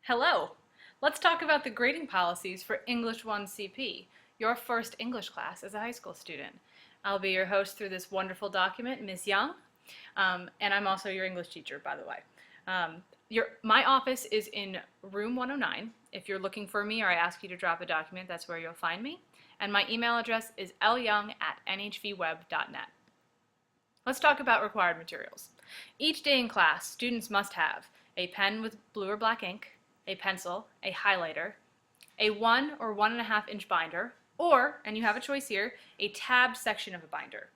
Hello! Let's talk about the grading policies for English 1 CP, your first English class as a high school student. I'll be your host through this wonderful document, Ms. Young, and I'm also your English teacher, by the way. My office is in room 109. If you're looking for me or I ask you to drop a document, that's where you'll find me. And my email address is lyoung@nhvweb.net. Let's talk about required materials. Each day in class, students must have a pen with blue or black ink, a pencil, a highlighter, a 1 or 1.5 inch binder, or, and you have a choice here, a tabbed section of a binder.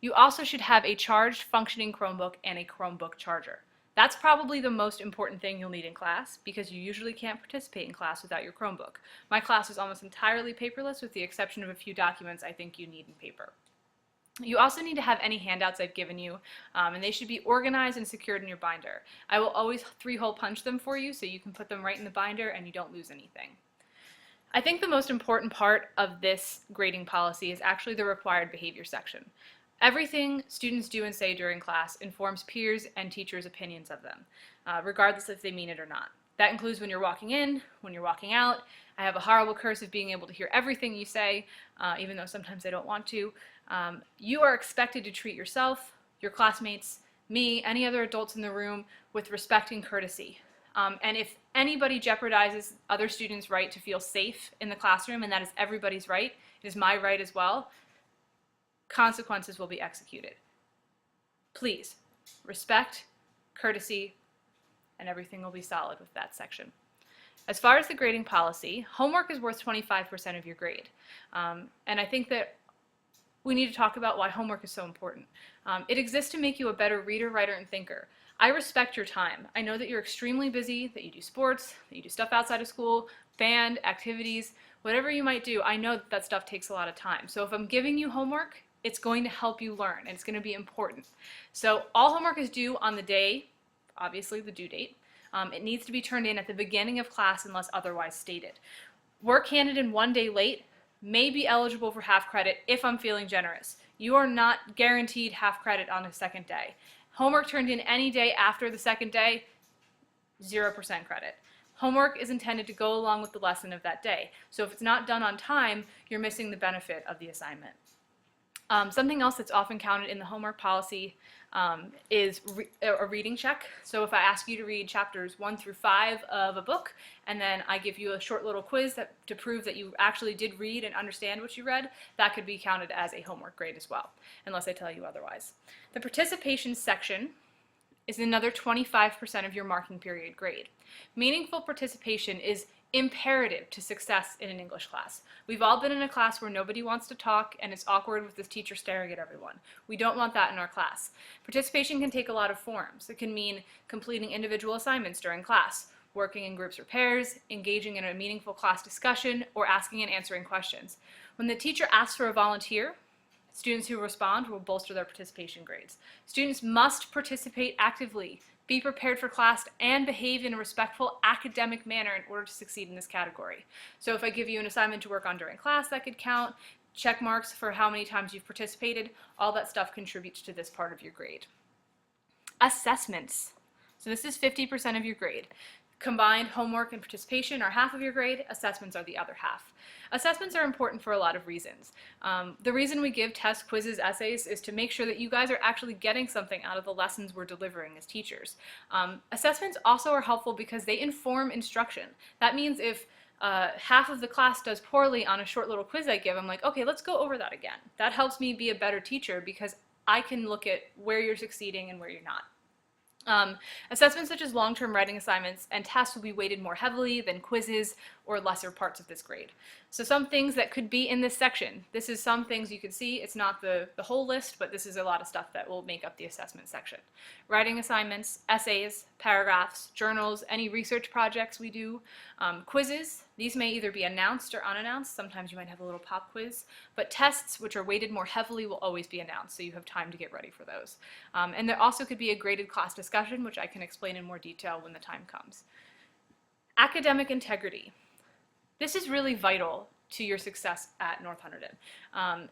You also should have a charged functioning Chromebook and a Chromebook charger. That's probably the most important thing you'll need in class because you usually can't participate in class without your Chromebook. My class is almost entirely paperless with the exception of a few documents I think you need in paper. You also need to have any handouts I've given you, and they should be organized and secured in your binder. I will always 3-hole punch them for you so you can put them right in the binder and you don't lose anything. I think the most important part of this grading policy is actually the required behavior section. Everything students do and say during class informs peers and teachers' opinions of them, regardless if they mean it or not. That includes when you're walking in, when you're walking out. I have a horrible curse of being able to hear everything you say, even though sometimes I don't want to. You are expected to treat yourself, your classmates, me, any other adults in the room with respect and courtesy. And if anybody jeopardizes other students' right to feel safe in the classroom, and that is everybody's right, it is my right as well, consequences will be executed. Please, respect, courtesy, and everything will be solid with that section. As far as the grading policy, homework is worth 25% of your grade. And I think that we need to talk about why homework is so important. It exists to make you a better reader, writer, and thinker. I respect your time. I know that you're extremely busy, that you do sports, that you do stuff outside of school, band, activities, whatever you might do. I know that that stuff takes a lot of time. So if I'm giving you homework, it's going to help you learn, and it's going to be important. So all homework is due on the day, obviously the due date. It needs to be turned in at the beginning of class unless otherwise stated. Work handed in 1 day late may be eligible for half credit if I'm feeling generous. You are not guaranteed half credit on the second day. Homework turned in any day after the second day, 0% credit. Homework is intended to go along with the lesson of that day. So if it's not done on time, you're missing the benefit of the assignment. Something else that's often counted in the homework policy is a reading check. So if I ask you to read chapters 1 through 5 of a book, and then I give you a short little quiz to prove that you actually did read and understand what you read, that could be counted as a homework grade as well, unless I tell you otherwise. The participation section is another 25% of your marking period grade. Meaningful participation is imperative to success in an English class. We've all been in a class where nobody wants to talk and it's awkward with this teacher staring at everyone. We don't want that in our class. Participation can take a lot of forms. It can mean completing individual assignments during class, working in groups or pairs, engaging in a meaningful class discussion, or asking and answering questions. When the teacher asks for a volunteer, students who respond will bolster their participation grades. Students must participate actively, be prepared for class, and behave in a respectful academic manner in order to succeed in this category. So if I give you an assignment to work on during class, that could count. Check marks for how many times you've participated. All that stuff contributes to this part of your grade. Assessments. So this is 50% of your grade. Combined homework and participation are half of your grade, assessments are the other half. Assessments are important for a lot of reasons. The reason we give tests, quizzes, essays is to make sure that you guys are actually getting something out of the lessons we're delivering as teachers. Assessments also are helpful because they inform instruction. That means if half of the class does poorly on a short little quiz I give, I'm like, okay, let's go over that again. That helps me be a better teacher because I can look at where you're succeeding and where you're not. Assessments such as long-term writing assignments and tests will be weighted more heavily than quizzes or lesser parts of this grade. So some things that could be in this section. This is some things you can see. It's not the whole list, but this is a lot of stuff that will make up the assessment section. Writing assignments, essays, paragraphs, journals, any research projects we do, quizzes. These may either be announced or unannounced. Sometimes you might have a little pop quiz, but tests, which are weighted more heavily, will always be announced, so you have time to get ready for those. And there also could be a graded class discussion, which I can explain in more detail when the time comes. Academic integrity. This is really vital to your success at North Hunterdon.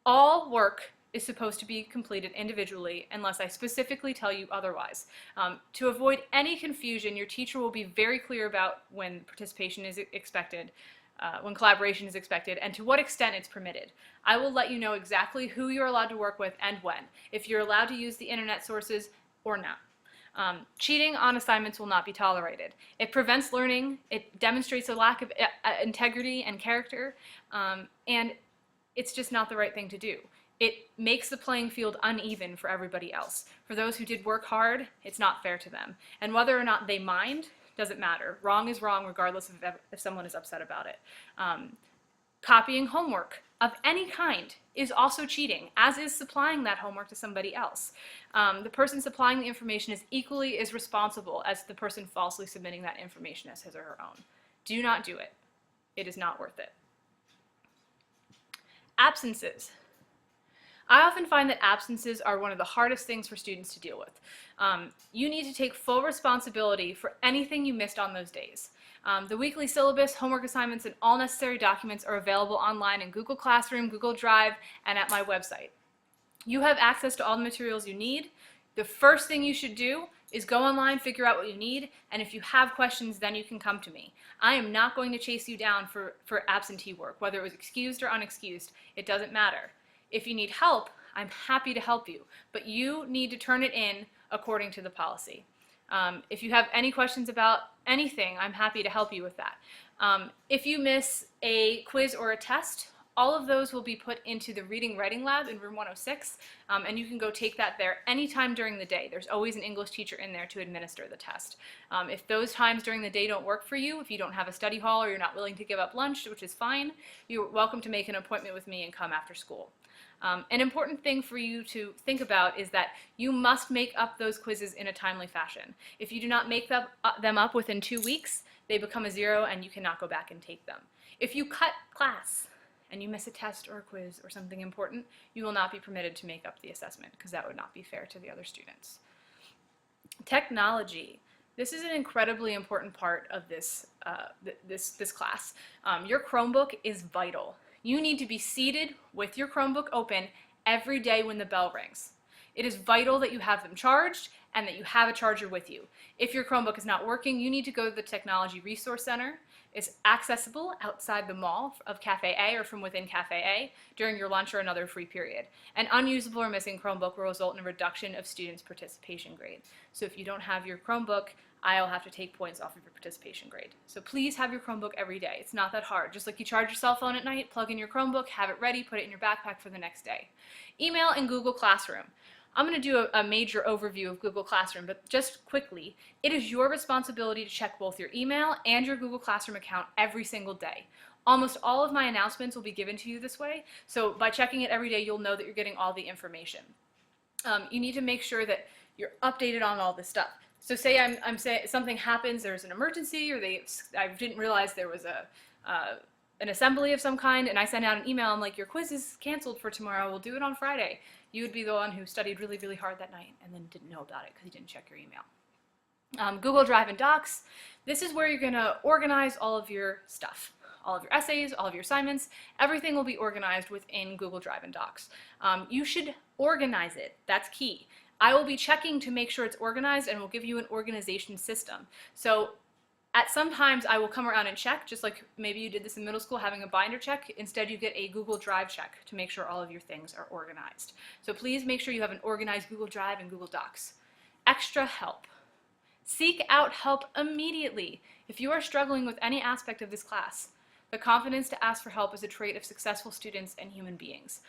All work is supposed to be completed individually unless I specifically tell you otherwise. To avoid any confusion, your teacher will be very clear about when participation is expected, when collaboration is expected, and to what extent it's permitted. I will let you know exactly who you're allowed to work with and when, if you're allowed to use the internet sources or not. Cheating on assignments will not be tolerated. It prevents learning, it demonstrates a lack of integrity and character, and it's just not the right thing to do. It makes the playing field uneven for everybody else. For those who did work hard, it's not fair to them. And whether or not they mind doesn't matter. Wrong is wrong regardless of if someone is upset about it. Copying homework of any kind is also cheating, as is supplying that homework to somebody else. The person supplying the information is equally as responsible as the person falsely submitting that information as his or her own. Do not do it. It is not worth it. Absences. I often find that absences are one of the hardest things for students to deal with. You need to take full responsibility for anything you missed on those days. The weekly syllabus, homework assignments, and all necessary documents are available online in Google Classroom, Google Drive, and at my website. You have access to all the materials you need. The first thing you should do is go online, figure out what you need, and if you have questions, then you can come to me. I am not going to chase you down for absentee work, whether it was excused or unexcused. It doesn't matter. If you need help, I'm happy to help you, but you need to turn it in according to the policy. If you have any questions about anything, I'm happy to help you with that. If you miss a quiz or a test, all of those will be put into the Reading Writing Lab in room 106, and you can go take that there anytime during the day. There's always an English teacher in there to administer the test. If those times during the day don't work for you, if you don't have a study hall or you're not willing to give up lunch, which is fine, you're welcome to make an appointment with me and come after school. An important thing for you to think about is that you must make up those quizzes in a timely fashion. If you do not make them up within 2 weeks, they become a 0 and you cannot go back and take them. If you cut class and you miss a test or a quiz or something important, you will not be permitted to make up the assessment because that would not be fair to the other students. Technology. This is an incredibly important part of this class. Your Chromebook is vital. You need to be seated with your Chromebook open every day when the bell rings. It is vital that you have them charged and that you have a charger with you. If your Chromebook is not working, you need to go to the Technology Resource Center. It's accessible outside the mall of Cafe A or from within Cafe A during your lunch or another free period. An unusable or missing Chromebook will result in a reduction of students' participation grade. So if you don't have your Chromebook, I'll have to take points off of your participation grade. So please have your Chromebook every day. It's not that hard. Just like you charge your cell phone at night, plug in your Chromebook, have it ready, put it in your backpack for the next day. Email and Google Classroom. I'm going to do a major overview of Google Classroom, but just quickly, it is your responsibility to check both your email and your Google Classroom account every single day. Almost all of my announcements will be given to you this way, so by checking it every day, you'll know that you're getting all the information. You need to make sure that you're updated on all this stuff. So say I'm saying something happens, there's an emergency, or I didn't realize there was an assembly of some kind, and I send out an email, I'm like, your quiz is canceled for tomorrow, we'll do it on Friday. You would be the one who studied really, really hard that night and then didn't know about it because you didn't check your email. Google Drive and Docs, this is where you're going to organize all of your stuff. All of your essays, all of your assignments, everything will be organized within Google Drive and Docs. You should organize it, that's key. I will be checking to make sure it's organized and will give you an organization system. So at some times I will come around and check, just like maybe you did this in middle school, having a binder check. Instead you get a Google Drive check to make sure all of your things are organized. So please make sure you have an organized Google Drive and Google Docs. Extra help. Seek out help immediately. If you are struggling with any aspect of this class, the confidence to ask for help is a trait of successful students and human beings.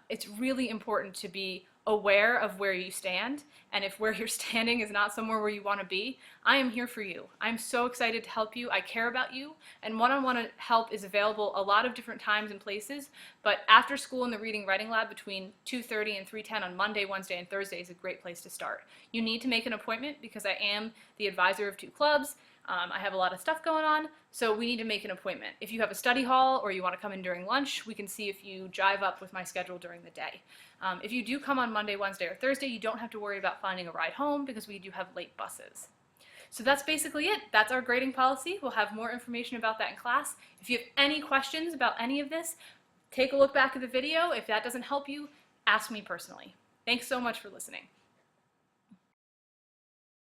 It's really important to be aware of where you stand, and if where you're standing is not somewhere where you want to be, I am here for you. I'm so excited to help you. I care about you, and one-on-one help is available a lot of different times and places, but after school in the Reading Writing Lab between 2:30 and 3:10 on Monday, Wednesday, and Thursday is a great place to start. You need to make an appointment because I am the advisor of 2 clubs. I have a lot of stuff going on, so we need to make an appointment. If you have a study hall or you want to come in during lunch, we can see if you jive up with my schedule during the day. If you do come on Monday, Wednesday, or Thursday, you don't have to worry about finding a ride home because we do have late buses. So that's basically it. That's our grading policy. We'll have more information about that in class. If you have any questions about any of this, take a look back at the video. If that doesn't help you, ask me personally. Thanks so much for listening.